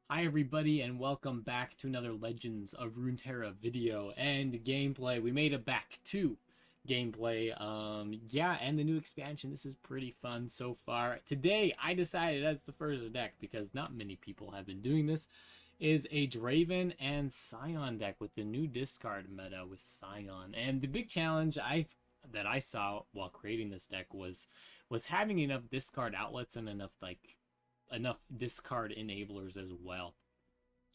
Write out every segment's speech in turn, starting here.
Hi everybody and welcome back to another Legends of Runeterra video and gameplay. We made it back to gameplay. And the new expansion. This is pretty fun so far. Today I decided as the first deck, because not many people have been doing this, is a Draven and Sion deck with the new discard meta with Sion. And the big challenge that I saw while creating this deck was having enough discard outlets and enough discard enablers as well,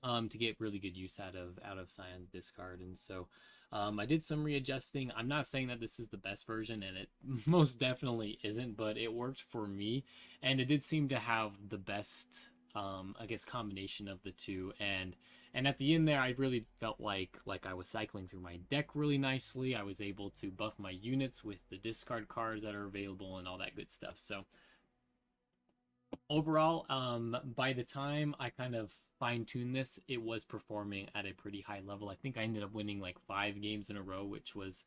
to get really good use out of Sion's discard. And so I did some readjusting. I'm not saying that this is the best version, and it most definitely isn't, but it worked for me, and it did seem to have the best combination of the two. And at the end there, I really felt like I was cycling through my deck really nicely. I was able to buff my units with the discard cards that are available and all that good stuff. So overall, by the time I kind of fine-tuned this, it was performing at a pretty high level. I think I ended up winning like 5 games in a row, which was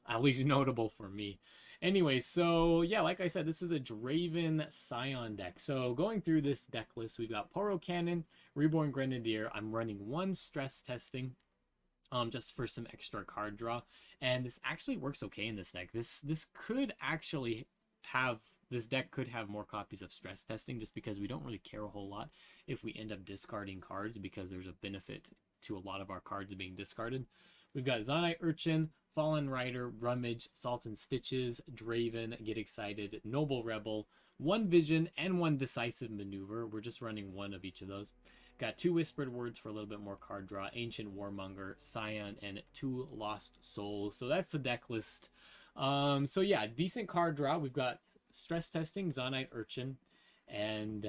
at least notable for me. Anyway, so yeah, like I said, this is a Draven Sion deck. So going through this deck list, we've got Poro Cannon, Reborn Grenadier. I'm running one stress testing, just for some extra card draw, and this actually works okay in this deck. This could actually have this deck could have more copies of stress testing, just because we don't really care a whole lot if we end up discarding cards, because there's a benefit to a lot of our cards being discarded. We've got Zonite Urchin, Fallen Rider, Rummage, Salt and Stitches, Draven, Get Excited, Noble Rebel, one Vision, and one Decisive Maneuver. We're just running one of each of those. Got 2 Whispered Words for a little bit more card draw, Ancient Warmonger, Sion, and 2 Lost Souls. So that's the deck list. So yeah, decent card draw. We've got stress testing, Zonite Urchin, and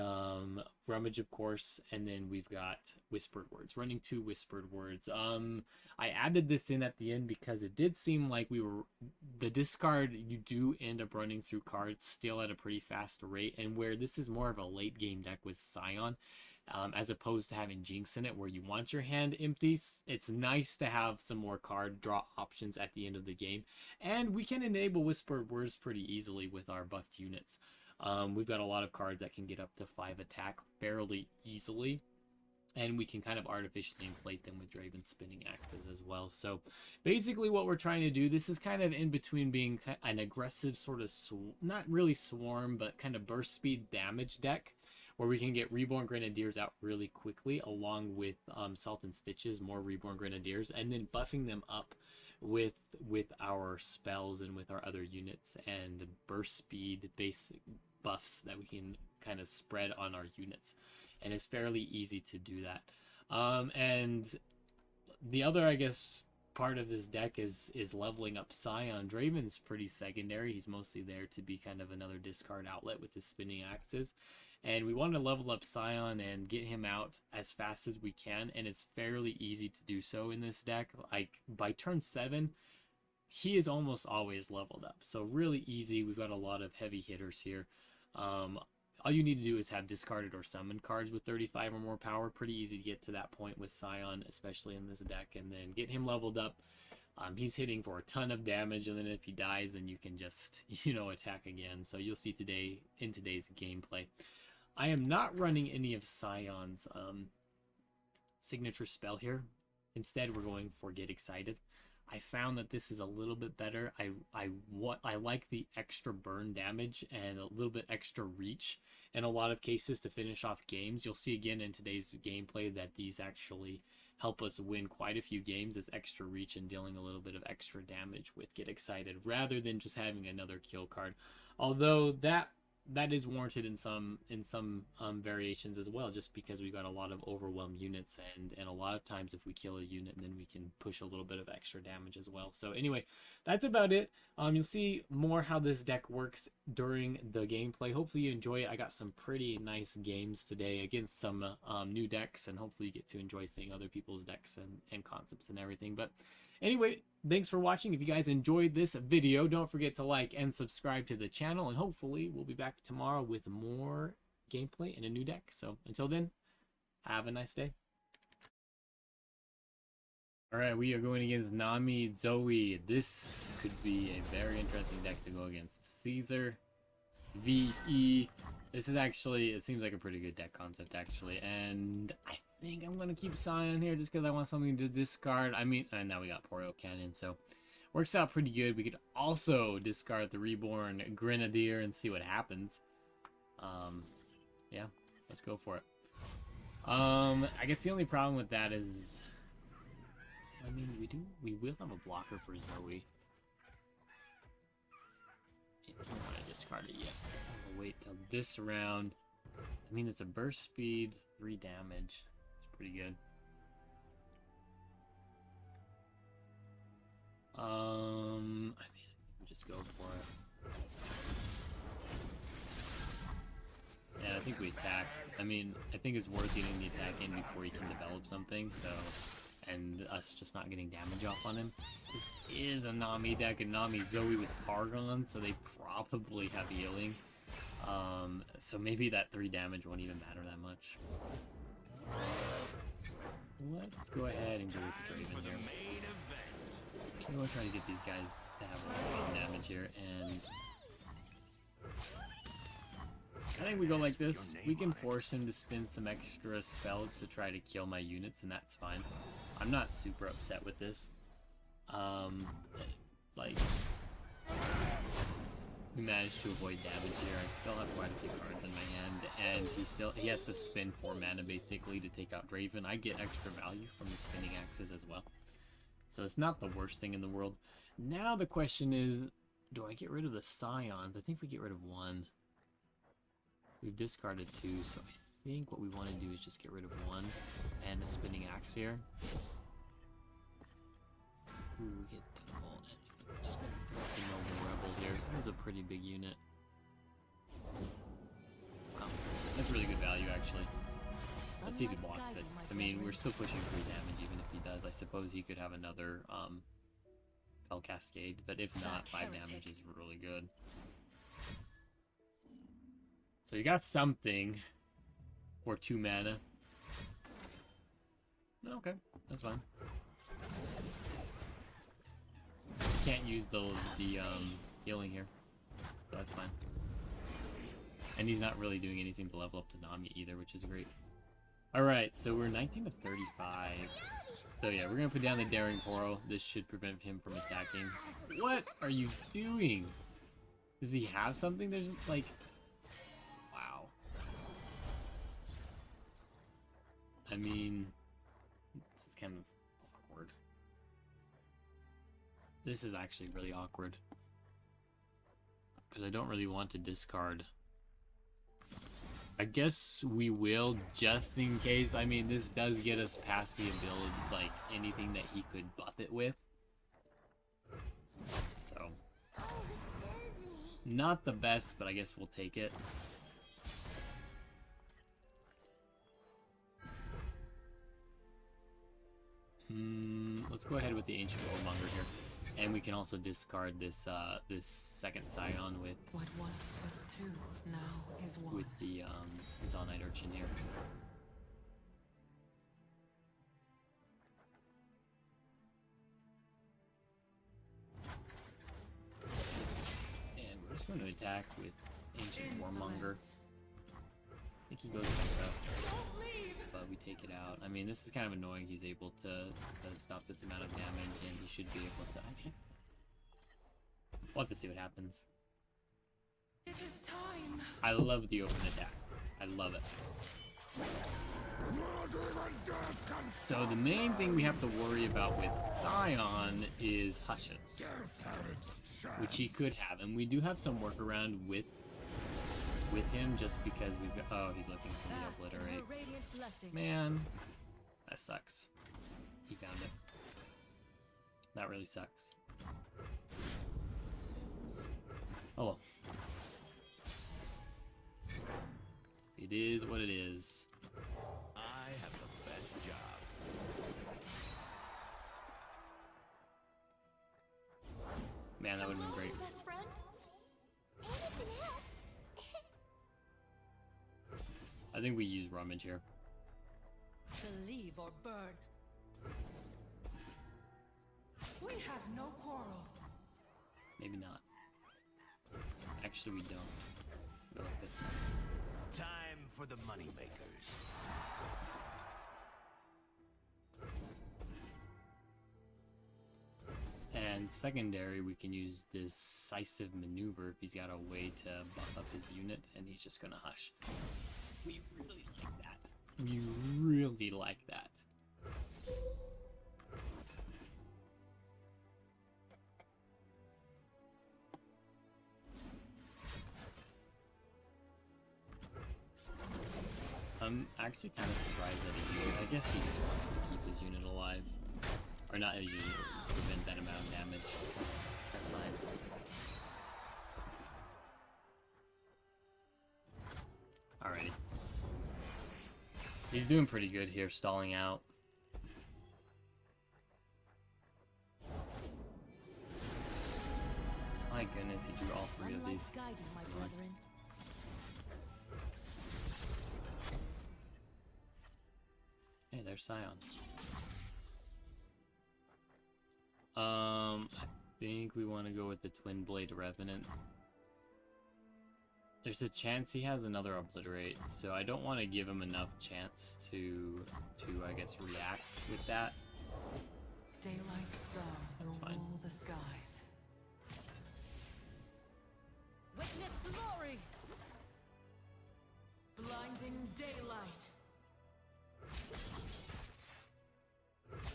Rummage, of course, and then we've got Whispered Words, running 2 Whispered Words. I added this in at the end because it did seem like the discard, you do end up running through cards still at a pretty fast rate, and where this is more of a late game deck with Sion, as opposed to having Jinx in it where you want your hand empty. It's nice to have some more card draw options at the end of the game, and we can enable Whispered Words pretty easily with our buffed units. We've got a lot of cards that can get up to 5 attack fairly easily, and we can kind of artificially inflate them with Draven spinning axes as well. So basically what we're trying to do, this is kind of in between being an aggressive sort of, not really swarm, but kind of burst speed damage deck, where we can get Reborn Grenadiers out really quickly, along with Salt and Stitches, more Reborn Grenadiers, and then buffing them up with our spells and with our other units, and burst speed basic buffs that we can kind of spread on our units. And it's fairly easy to do that. And the other, I guess, part of this deck is leveling up Sion. Draven's pretty secondary. He's mostly there to be kind of another discard outlet with his spinning axes. And we want to level up Sion and get him out as fast as we can, and it's fairly easy to do so in this deck. Like, by turn 7, he is almost always leveled up. So really easy. We've got a lot of heavy hitters here. All you need to do is have discarded or summoned cards with 35 or more power. Pretty easy to get to that point with Sion, especially in this deck, and then get him leveled up. He's hitting for a ton of damage, and then if he dies, then you can just, attack again. So you'll see today in today's gameplay. I am not running any of Sion's signature spell here. Instead, we're going for Get Excited. I found that this is a little bit better. I like the extra burn damage and a little bit extra reach in a lot of cases to finish off games. You'll see again in today's gameplay that these actually help us win quite a few games, as extra reach and dealing a little bit of extra damage with Get Excited, rather than just having another kill card. Although that is warranted in some variations as well, just because we got a lot of overwhelmed units, and a lot of times if we kill a unit, then we can push a little bit of extra damage as well. So anyway, that's about it. You'll see more how this deck works during the gameplay. Hopefully you enjoy it. I got some pretty nice games today against some new decks, and hopefully you get to enjoy seeing other people's decks and concepts and everything. But anyway, thanks for watching. If you guys enjoyed this video, don't forget to like and subscribe to the channel, and hopefully we'll be back tomorrow with more gameplay and a new deck. So until then, have a nice day. Alright, we are going against Nami Zoe. This could be a very interesting deck to go against. Caesar, VE. This is actually, it seems like a pretty good deck concept actually, and I think I'm gonna keep Sion here just because I want something to discard. I mean, and now we got Poro Cannon, so works out pretty good. We could also discard the Reborn Grenadier and see what happens. Yeah, let's go for it. I guess the only problem with that is, I mean, we will have a blocker for Zoe. I don't want to discard it yet. I'll wait till this round. I mean, it's a burst speed, 3 damage. It's pretty good. I mean, just go for it. Yeah, I think we attack. I mean, I think it's worth getting the attack in before he can develop something, so... And us just not getting damage off on him. This is a Nami deck, and Nami Zoe with Targon, so they probably have healing. So maybe that 3 damage won't even matter that much. Let's go ahead and go with the Draven here. We want to try to get these guys to have a lot of damage here, and... I think we go like this. We can force him to spin some extra spells to try to kill my units, and that's fine. I'm not super upset with this. Like, we managed to avoid damage here. I still have quite a few cards in my hand, and he has to spin 4 mana basically to take out Draven. I get extra value from the spinning axes as well. So it's not the worst thing in the world. Now the question is, do I get rid of the Scions? I think we get rid of 1. We've discarded 2, so I think what we want to do is just get rid of 1 and a spinning axe here. Ooh, we get Teemo, and just gonna put Teemo the Rebel here. That's a pretty big unit. Wow, that's really good value actually. Let's see if he blocks it. I mean, we're still pushing 3 damage even if he does. I suppose he could have another Fell Cascade, but if not, 5 damage is really good. So you got something for 2 mana. Okay, that's fine. Can't use the healing here, so that's fine. And he's not really doing anything to level up to Nami either, which is great. Alright, so we're 19 of 35. So yeah, we're gonna put down the Daring Poro. This should prevent him from attacking. What are you doing? Does he have something? There's like... Wow. I mean... This is kind of awkward. This is actually really awkward. Because I don't really want to discard. I guess we will, just in case. I mean, this does get us past the ability, like, anything that he could buff it with. So. Not the best, but I guess we'll take it. Let's go ahead with the Ancient Warmonger here. And we can also discard this this second Sion with what once was 2 now is 1. With the Zonite Urchin here. And we're just going to attack with Ancient Warmonger. I think he goes back up, but we take it out. I mean, this is kind of annoying. He's able to stop this amount of damage, and he should be able to. We'll have to see what happens. It is time. I love the open attack. I love it. So the main thing we have to worry about with Sion is Hushes, which he could have, and we do have some workaround with him just because we've got, oh, he's looking for the Obliterate. Man, that sucks. He found it. That really sucks. Oh well. It is what it is. I have the best job. Man, that would have been great. Best friend? Anything else? I think we use Rummage here. Believe or burn. We have no quarrel. Maybe not. Actually, we don't. Go like this. Time for the moneymakers. And secondary, we can use decisive maneuver if he's got a way to buff up his unit, and he's just gonna hush. We really like that. We really like that. I'm actually kind of surprised that I guess he just wants to keep his unit alive. Or not his unit, prevent that amount of damage. That's fine. Alrighty. He's doing pretty good here, stalling out. My goodness, he drew all three of these. Guiding my brethren. Hey, there's Sion. I think we want to go with the Twin Blade Revenant. There's a chance he has another Obliterate, so I don't want to give him enough chance to I guess, react with that. Daylight star will That's fine. rule the skies. Witness glory. Blinding daylight.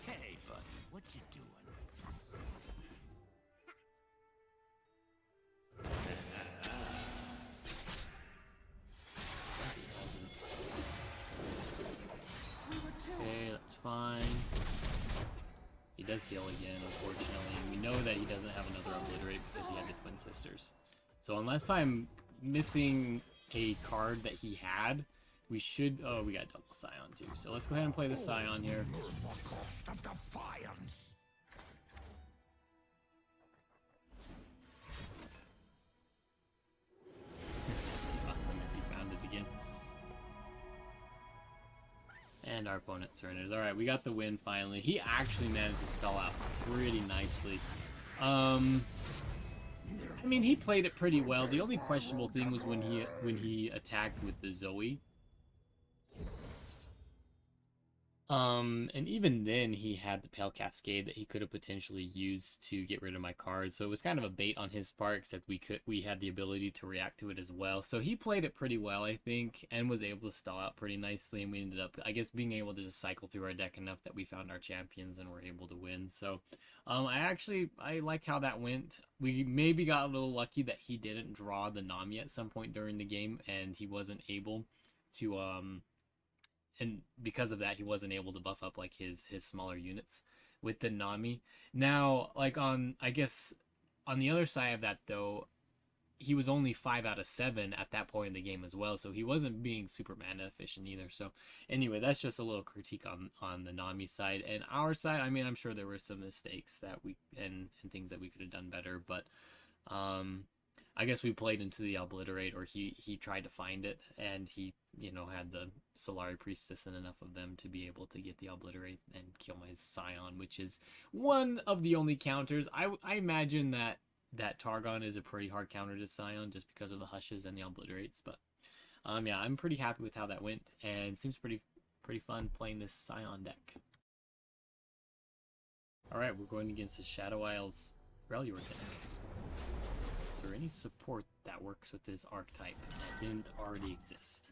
Hey, buddy, what you doing? We were two. Okay, that's fine. He does heal again, unfortunately. We know that he doesn't have another Obliterate because he had the Twin Sisters. So unless I'm missing a card that he had, we should... Oh, we got double Sion too. So let's go ahead and play the Sion here. Awesome if he found it again. And our opponent surrenders. Alright, we got the win finally. He actually managed to stall out pretty nicely. I mean, he played it pretty well. The only questionable thing was when he attacked with the Zoe. And even then, he had the Pale Cascade that he could have potentially used to get rid of my cards. So it was kind of a bait on his part, except we had the ability to react to it as well. So he played it pretty well, I think, and was able to stall out pretty nicely. And we ended up, I guess, being able to just cycle through our deck enough that we found our champions and were able to win. So I like how that went. We maybe got a little lucky that he didn't draw the Nami at some point during the game, and he wasn't able to and because of that, he wasn't able to buff up like his smaller units with the Nami. Now, like I guess on the other side of that though, he was only 5 out of 7 at that point in the game as well, so he wasn't being super mana efficient either. So anyway, that's just a little critique on the Nami side. And our side, I mean, I'm sure there were some mistakes that we and things that we could have done better, but I guess we played into the Obliterate, or he tried to find it, and he, you know, had the Solari Priestess and enough of them to be able to get the Obliterate and kill my Sion, which is one of the only counters. I imagine that Targon is a pretty hard counter to Sion just because of the Hushes and the Obliterates, but yeah, I'm pretty happy with how that went, and it seems pretty fun playing this Sion deck. Alright, we're going against the Shadow Isles Freljord deck. Is there any support that works with this archetype that didn't already exist?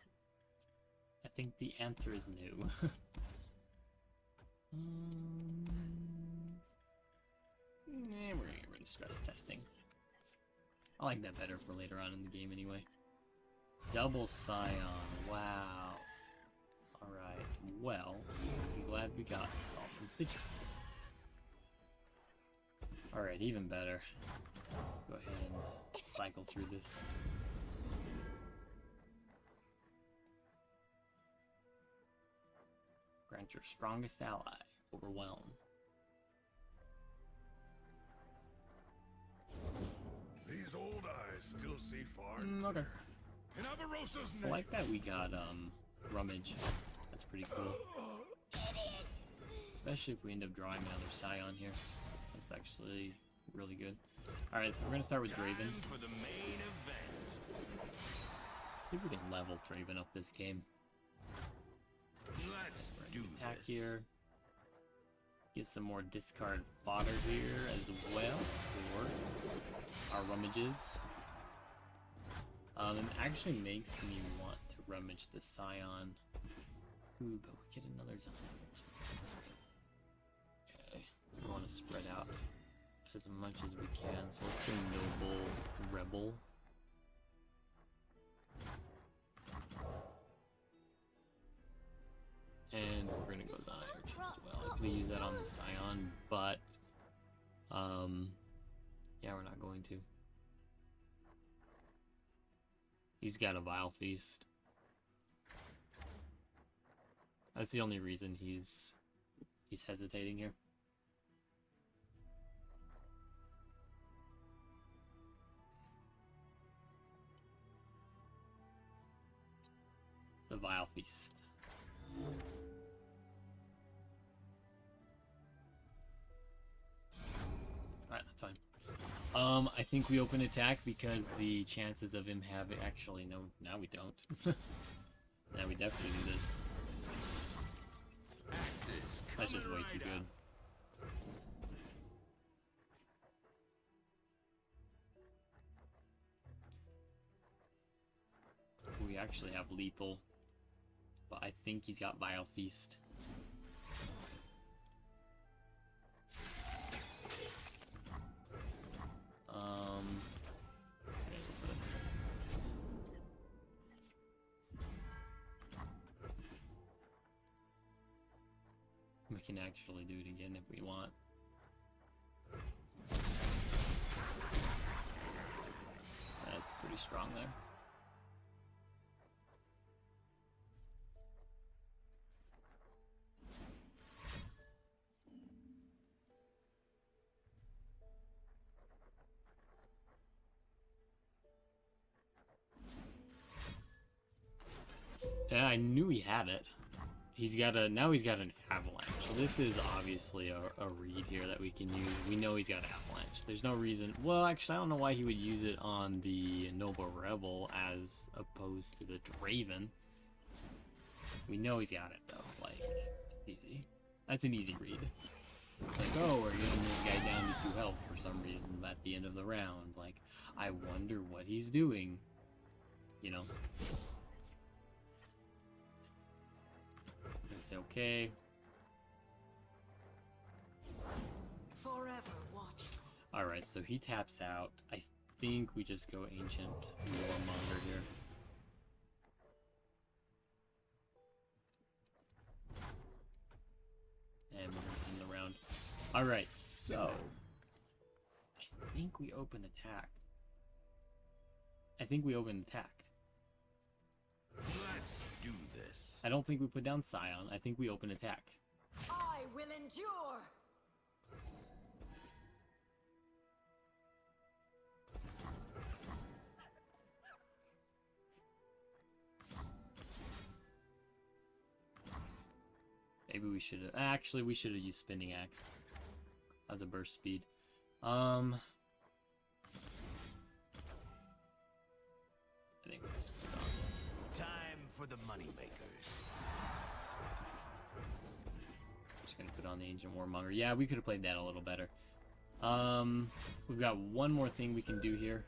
I think the answer is no. We're gonna get rid of stress testing. I like that better for later on in the game anyway. Double Sion, wow. Alright, well, I'm glad we got Salt and Stitches. Alright, even better. Go ahead and cycle through this. Grant your strongest ally. Overwhelm. These old eyes still see far. Okay. In Avarosa's I name. like that we got Rummage. That's pretty cool. Especially if we end up drawing another Sion here. That's actually really good. Alright, so we're gonna start with Draven. Time for the main event. Let's see if we can level Draven up this game. Let's do Attack this. here. Get some more discard fodder here as well for our rummages. It actually makes me want to rummage the Sion. Ooh, but we get another Sion. Okay, we want to spread out as much as we can, so let's go Noble Rebel. And we're gonna go Zion as well. I could use that on the Sion, but yeah, we're not going to. He's got a Vile Feast. That's the only reason he's hesitating here. The Vile Feast. Alright, that's fine. I think we open attack because the chances of him having... Actually, no, now we don't. Now we definitely do this. That's just way too good. We actually have lethal, but I think he's got Vile Feast. We can actually do it again if we want. That's pretty strong there. Yeah, I knew he had it. Now he's got an Avalanche. So this is obviously a read here that we can use. We know he's got Avalanche. There's no reason. Well, actually, I don't know why he would use it on the Noble Rebel as opposed to the Draven. We know he's got it though. Like, easy. That's an easy read. It's like, oh, we're getting this guy down to 2 health for some reason at the end of the round. Like, I wonder what he's doing. You know. Say okay. Forever watch. Alright, so he taps out. I think we just go Ancient Warmonger here. And we're in the round. Alright, so I think we open attack. Let's do this. I don't think we put down Sion. I think we open attack. I will endure. Maybe we should have... Actually, we should have used Spinning Axe as a burst speed. I think we just put on this. Time for the moneymakers. Just gonna put on the Ancient Warmonger. Yeah, we could have played that a little better. We've got one more thing we can do here.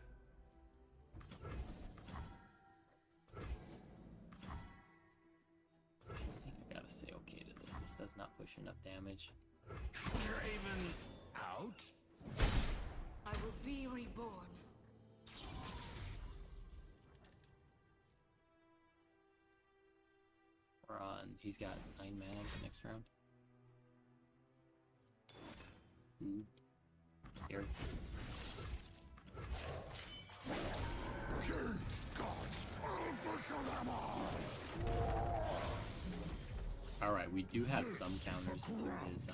I think I gotta say okay to this. This does not push enough damage. Draven out. I will be reborn. We're on. He's got 9 mana next round. Ooh. Here. Alright, we do have some counters to his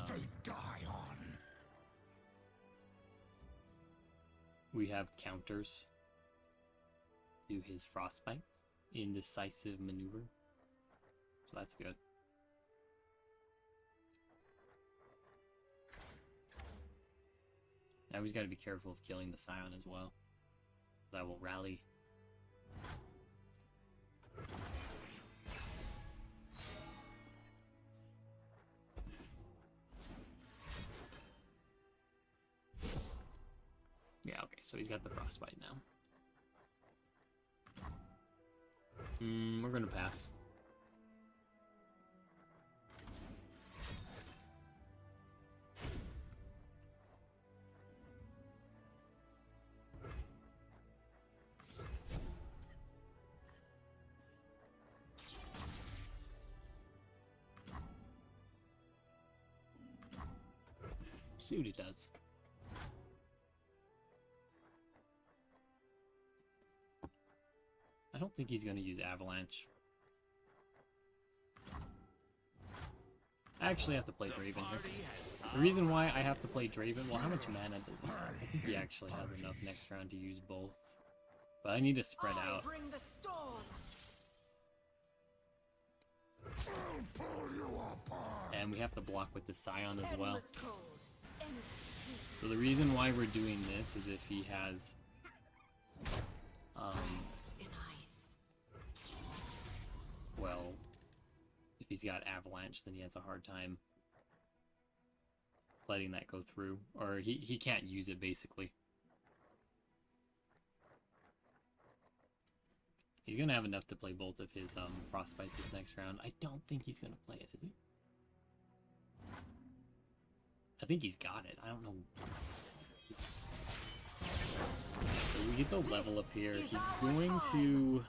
we have counters to his Frostbite, Indecisive Maneuver. So that's good. Now he's got to be careful of killing the Sion as well. That will rally. Yeah, okay, so he's got the frostbite now. We're gonna pass. See what he does. I don't think he's going to use Avalanche. I actually have to play Draven here. The reason why I have to play Draven, well, how much mana does he have? I think he actually has enough next round to use both. But I need to spread out. Bring the storm. And we have to block with the Sion as well. Endless cold, endless peace. So the reason why we're doing this is if he has... Rest in ice. well, if he's got Avalanche, then he has a hard time letting that go through. Or he can't use it, basically. He's going to have enough to play both of his Frostbites this next round. I don't think he's going to play it, is he? I think he's got it. I don't know. So we get the level up here. He's going to...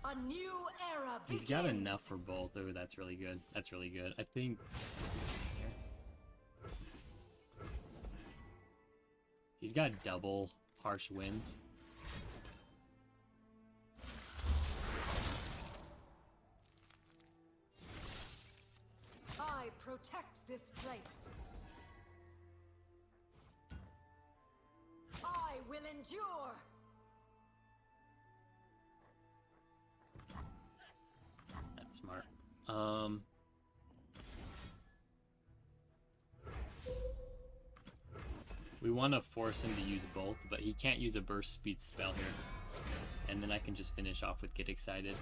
A new era begins. He's got enough for both. Oh, that's really good. That's really good. I think... he's got double harsh winds. I protect this place. I will endure. That's smart. We want to force him to use both, but he can't use a burst speed spell here. And then I can just finish off with Get Excited.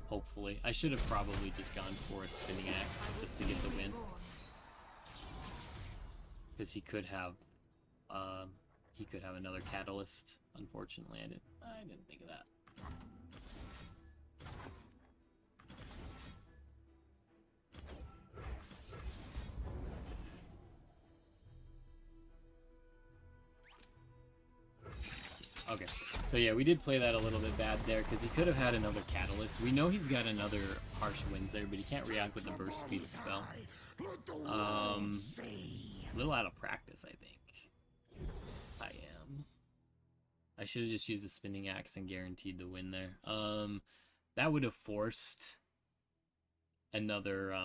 Hopefully. I should have probably just gone for a spinning axe just to get the win. Because he could have another catalyst. Unfortunately, I didn't think of that. Okay, so yeah, we did play that a little bit bad there because he could have had another catalyst. We know he's got another harsh winds there, but he can't react with the burst speed spell. A little out of practice, I think. I am. I should have just used the spinning axe and guaranteed the win there. That would have forced another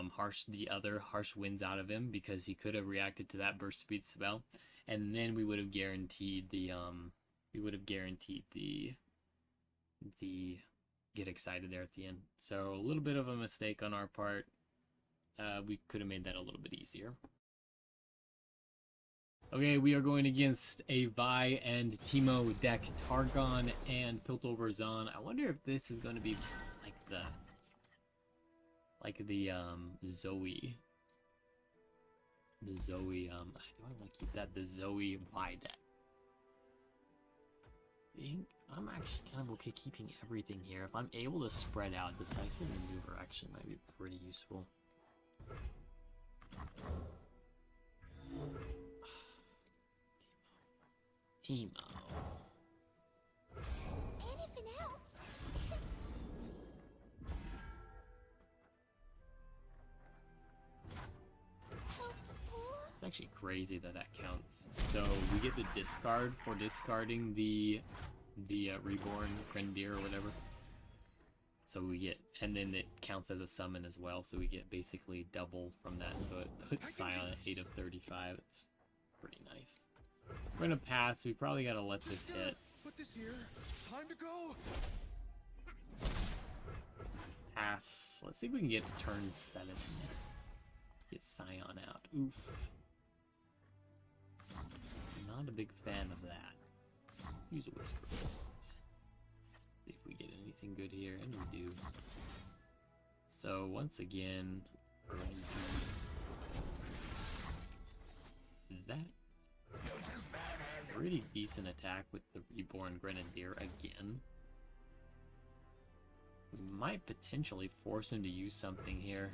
the other harsh winds out of him because he could have reacted to that burst speed spell, and then we would have guaranteed the Get Excited there at the end. So a little bit of a mistake on our part. We could have made that a little bit easier. Okay, we are going against a Vi and Teemo deck, Targon and Piltover Zon. I wonder if this is going to be like the Zoe. The Zoe, do I want to keep that? The Zoe Vi deck. I'm actually kind of okay keeping everything here. If I'm able to spread out, decisive maneuver actually might be pretty useful. Teemo. Anything else? It's actually crazy that counts. So we get the discard for discarding the reborn Grendir or whatever. So we get, and then it counts as a summon as well. So we get basically double from that. So it puts Sion at 8 of 35. It's pretty nice. We're gonna pass. We probably gotta let this hit. Put this here. Time to go. Pass. Let's see if we can get to turn 7. Get Sion out. Oof. Not a big fan of that. Use a Whisper. See if we get anything good here, and we do. So once again, we're going to that. Pretty decent attack with the Reborn Grenadier again. We might potentially force him to use something here.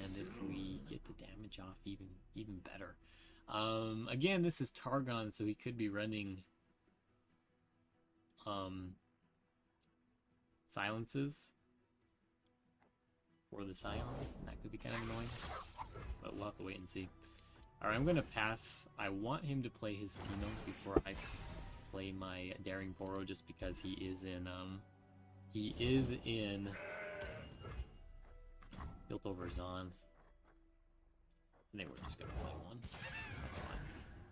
And if we get the damage off, even better. Again, this is Targon, so he could be running silences for the Sion. That could be kind of annoying, but we'll have to wait and see. Alright, I'm gonna pass. I want him to play his Teemo before I play my Daring Poro, just because he is in built over Zon. I think we're just gonna play one. That's fine.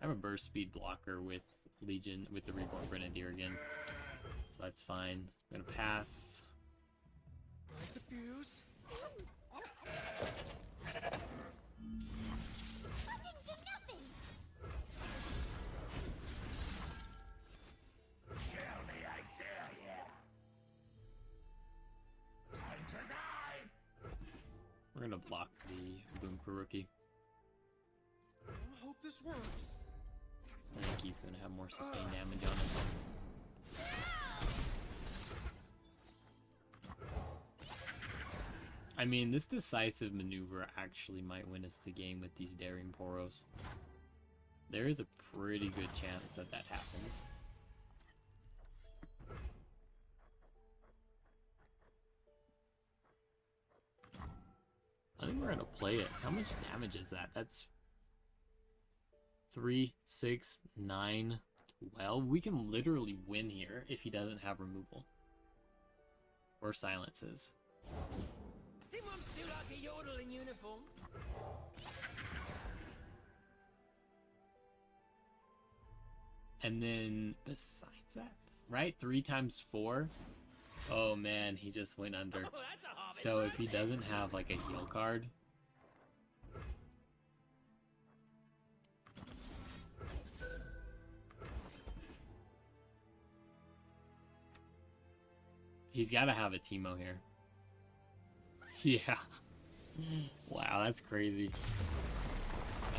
I have a burst speed blocker with Legion with the Reborn Grenadier again, so that's fine. I'm gonna pass. Light the fuse. Tell me I dare ya. Time to die. We're gonna block the Boom Kuruki. I hope this works. I think he's gonna have more sustained damage on us. I mean, this decisive maneuver actually might win us the game with these Daring Poros. There is a pretty good chance that that happens. I think we're gonna play it. How much damage is that? That's 3, 6, 9, 12. We can literally win here if he doesn't have removal. Or silences. Think I'm still like a yodel in uniform? And then besides that, right? 3 times 4. Oh man, he just went under. Oh, that's a harvest. So if he doesn't have like a heal card, he's got to have a Teemo here. Yeah. Wow, that's crazy.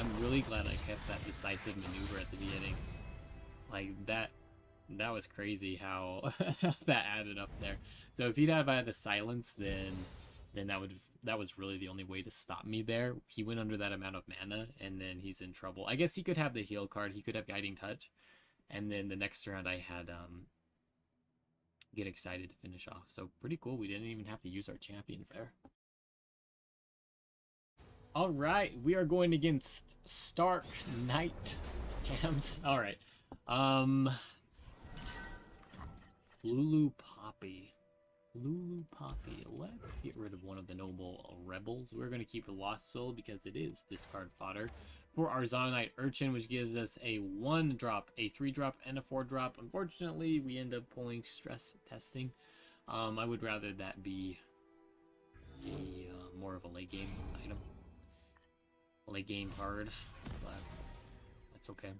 I'm really glad I kept that decisive maneuver at the beginning. Like that was crazy how that added up there. So if he'd have had the silence, then that was really the only way to stop me there. He went under that amount of mana, and then he's in trouble. I guess he could have the heal card. He could have Guiding Touch, and then the next round I had Get Excited to finish off. So pretty cool. We didn't even have to use our champions there. All right, we are going against Stark Knight Hams. All right. Lulu Poppy. Lulu Poppy. Let's get rid of one of the noble rebels. We're going to keep a Lost Soul because it is discard fodder for our Zonite Urchin, which gives us a 1-drop, a 3-drop, and a 4-drop. Unfortunately, we end up pulling Stress Testing. I would rather that be a more of a late game item. Late game card, but that's okay.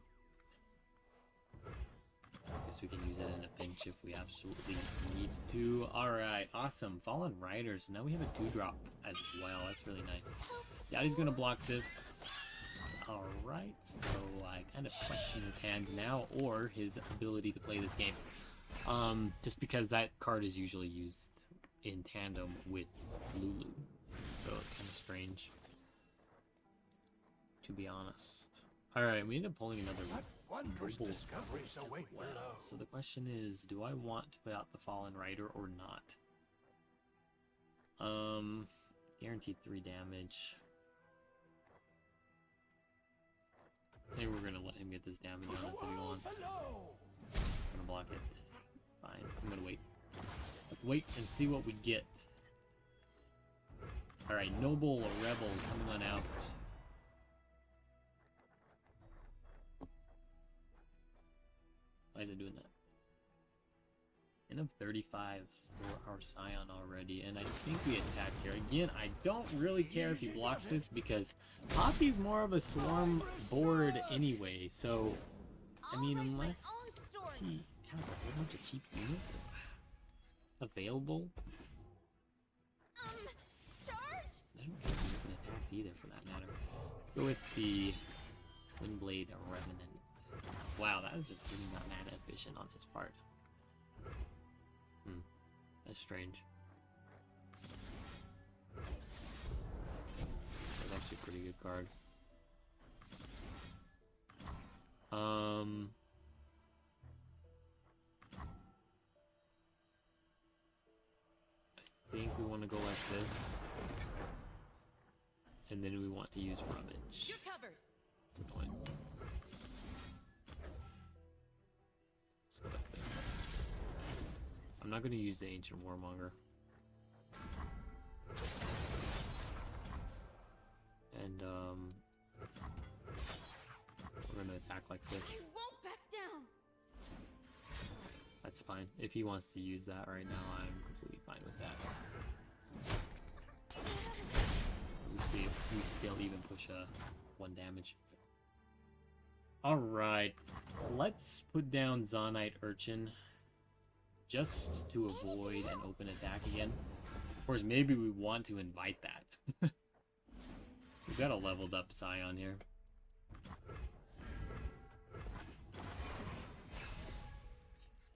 Guess we can use it in a pinch if we absolutely need to. Alright, awesome. Fallen Riders. Now we have a 2-drop as well. That's really nice. Daddy's gonna block this. Alright, so I kind of question his hand now, or his ability to play this game. Just because that card is usually used in tandem with Lulu. So it's kind of strange, to be honest. Alright, we end up pulling another Wondrous noble discoveries await well. below. So the question is, do I want to put out the Fallen Rider or not? Guaranteed 3 damage. I think we're gonna let him get this damage on us if he wants. I'm gonna block it. It's fine. I'm gonna wait. Wait and see what we get. Alright, Noble or Rebel coming on out. Why is it doing that? End of 35 for our Sion already, and I think we attack here. Again, I don't really care if he blocks this because Poppy's more of a swarm board anyway, so I mean, unless he has a whole bunch of cheap units available. Charge! I don't care if he attacks either for that matter. Go with the Windblade Revenant. Wow, that is just really not mana efficient on his part. That's strange. That's actually a pretty good card. I think we want to go like this. And then we want to use Rummage. You're covered. It's annoying. Let's go like this. I'm not going to use the Ancient Warmonger. And, we're going to attack like this. You won't back down. That's fine. If he wants to use that right now, I'm completely fine with that. We still even push a 1 damage. Alright, let's put down Zonite Urchin just to avoid an open attack again. Of course, maybe we want to invite that. We've got a leveled up Sion here.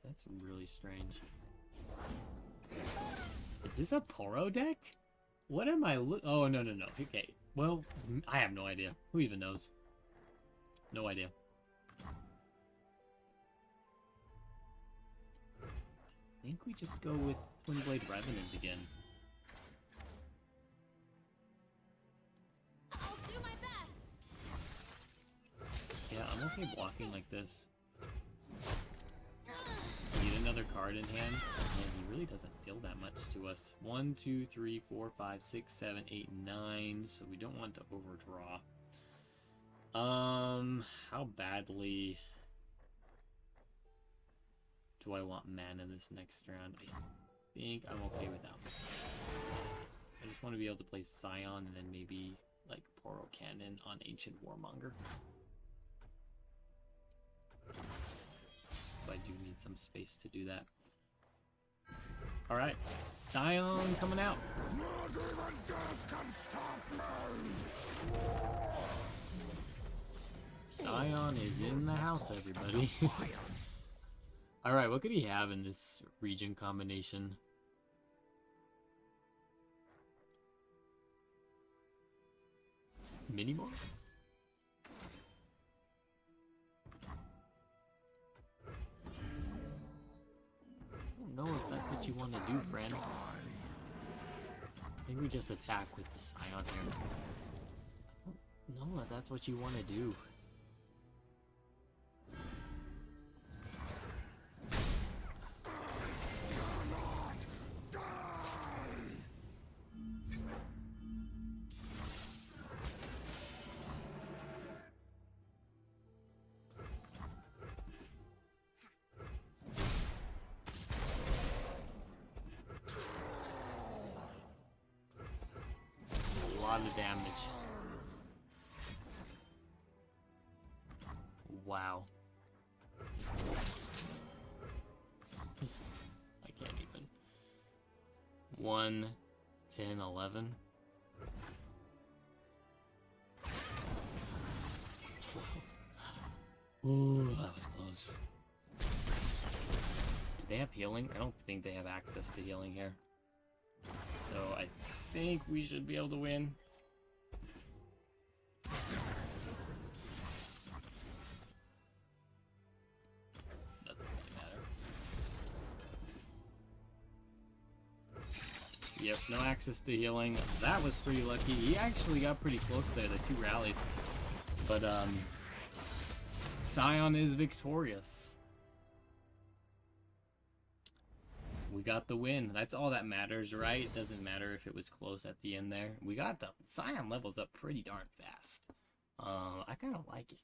That's really strange. Is this a Poro deck? What am I oh, no. Okay. Well, I have no idea. Who even knows? No idea. I think we just go with Twinblade Revenant again. I'll do my best. Yeah, I'm okay blocking like this. Need another card in hand, and he really doesn't deal that much to us. 1, 2, 3, 4, 5, 6, 7, 8, 9. So we don't want to overdraw. How badly do I want mana this next round? I think I'm okay without. I just want to be able to play Sion and then maybe like Poro Cannon on Ancient Warmonger. So I do need some space to do that. Alright, Sion coming out. Not even death can stop me! Sion is in the house, everybody. Alright, what could he have in this region combination? Minimorph? I don't know if that's what you want to do, friend. I think we just attack with the Sion here. I don't know if that's what you want to do. A lot of damage. Wow. I can't even. 1, 10, 11. 12. Ooh, that was close. Do they have healing? I don't think they have access to healing here. So I think we should be able to win. Doesn't really matter. Yep, no access to healing. That was pretty lucky. He actually got pretty close there, the 2 rallies. But Sion is victorious. We got the win. That's all that matters, right? It doesn't matter if it was close at the end there. We got the Sion levels up pretty darn fast. I kind of like it.